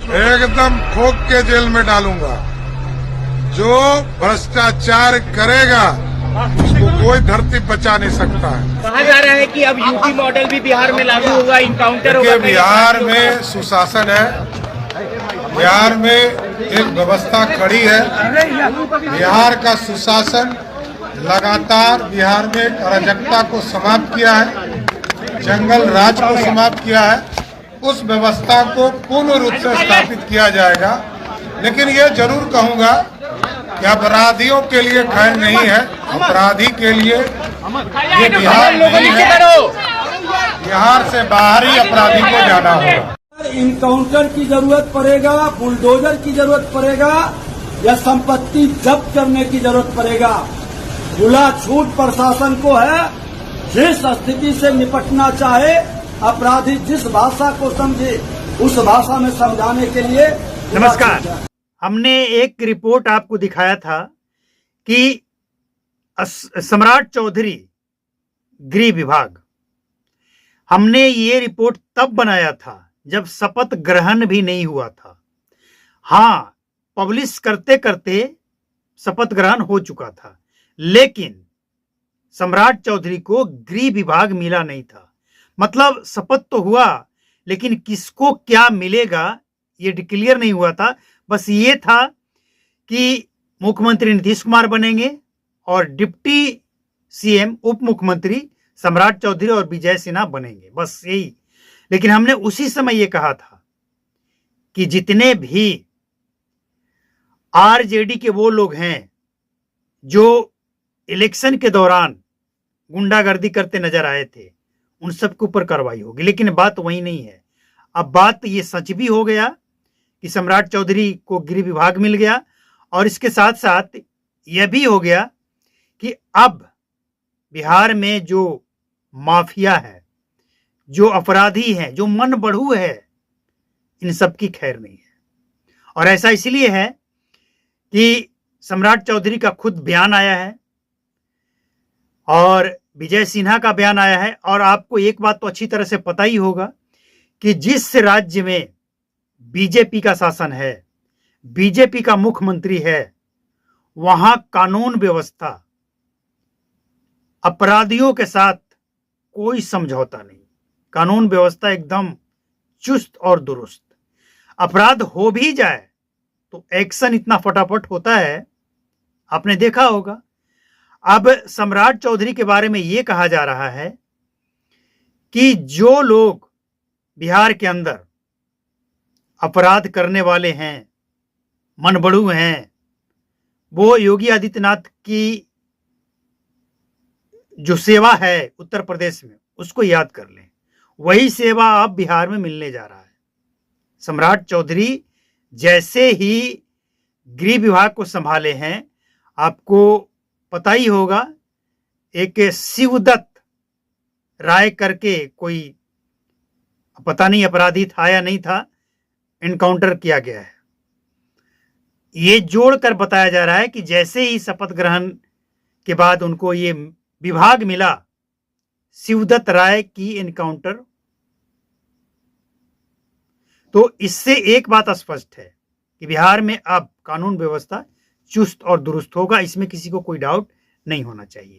एकदम ठोक के जेल में डालूंगा। जो भ्रष्टाचार करेगा उसको कोई धरती बचा नहीं सकता है। कहा जा रहा है कि अब यूपी मॉडल भी बिहार में लागू होगा, इनकाउंटर होगा। बिहार में सुशासन है, बिहार में एक व्यवस्था खड़ी है। बिहार का सुशासन लगातार बिहार में अराजकता को समाप्त किया है, जंगल राज को समाप्त किया है। उस व्यवस्था को पूर्ण रूप से स्थापित किया जाएगा। लेकिन ये जरूर कहूंगा कि अपराधियों के लिए खैर नहीं है, अपराधी के लिए ये बिहार नहीं है। बिहार से बाहर ही अपराधी को जाना होगा। इनकाउंटर की जरूरत पड़ेगा, बुलडोजर की जरूरत पड़ेगा या संपत्ति जब्त करने की जरूरत पड़ेगा। खुला छूट प्रशासन को है, जिस स्थिति से निपटना चाहे अपराधी जिस भाषा को समझे उस भाषा में समझाने के लिए। नमस्कार, हमने एक रिपोर्ट आपको दिखाया था कि सम्राट चौधरी गृह विभाग, हमने ये रिपोर्ट तब बनाया था जब शपथ ग्रहण भी नहीं हुआ था। हाँ, पब्लिश करते करते शपथ ग्रहण हो चुका था, लेकिन सम्राट चौधरी को गृह विभाग मिला नहीं था। मतलब शपथ तो हुआ, लेकिन किसको क्या मिलेगा ये डिक्लेयर नहीं हुआ था। बस ये था कि मुख्यमंत्री नीतीश कुमार बनेंगे और डिप्टी सीएम उप मुख्यमंत्री सम्राट चौधरी और विजय सिन्हा बनेंगे, बस यही। लेकिन हमने उसी समय ये कहा था कि जितने भी आरजेडी के वो लोग हैं जो इलेक्शन के दौरान गुंडागर्दी करते नजर आए थे, उन सबके ऊपर कार्रवाई होगी। लेकिन बात वही नहीं है। अब बात ये सच भी हो गया कि सम्राट चौधरी को गृह विभाग मिल गया, और इसके साथ साथ यह भी हो गया कि अब बिहार में जो माफिया है, जो अपराधी है, जो मन बढ़ू है, इन सब की खैर नहीं है। और ऐसा इसलिए है कि सम्राट चौधरी का खुद बयान आया है और विजय सिन्हा का बयान आया है। और आपको एक बात तो अच्छी तरह से पता ही होगा कि जिस राज्य में बीजेपी का शासन है, बीजेपी का मुख्यमंत्री है, वहां कानून व्यवस्था, अपराधियों के साथ कोई समझौता नहीं। कानून व्यवस्था एकदम चुस्त और दुरुस्त। अपराध हो भी जाए तो एक्शन इतना फटाफट होता है, आपने देखा होगा। अब सम्राट चौधरी के बारे में यह कहा जा रहा है कि जो लोग बिहार के अंदर अपराध करने वाले हैं, मनबड़ू हैं, वो योगी आदित्यनाथ की जो सेवा है उत्तर प्रदेश में, उसको याद कर लें। वही सेवा अब बिहार में मिलने जा रहा है। सम्राट चौधरी जैसे ही गृह विभाग को संभाले हैं, आपको पता ही होगा, एक शिवदत्त राय करके कोई पता नहीं अपराधी था या नहीं था, एनकाउंटर किया गया है। ये जोड़कर बताया जा रहा है कि जैसे ही शपथ ग्रहण के बाद उनको ये विभाग मिला, शिवदत्त राय की एनकाउंटर। तो इससे एक बात स्पष्ट है कि बिहार में अब कानून व्यवस्था चुस्त और दुरुस्त होगा। इसमें किसी को कोई डाउट नहीं होना चाहिए।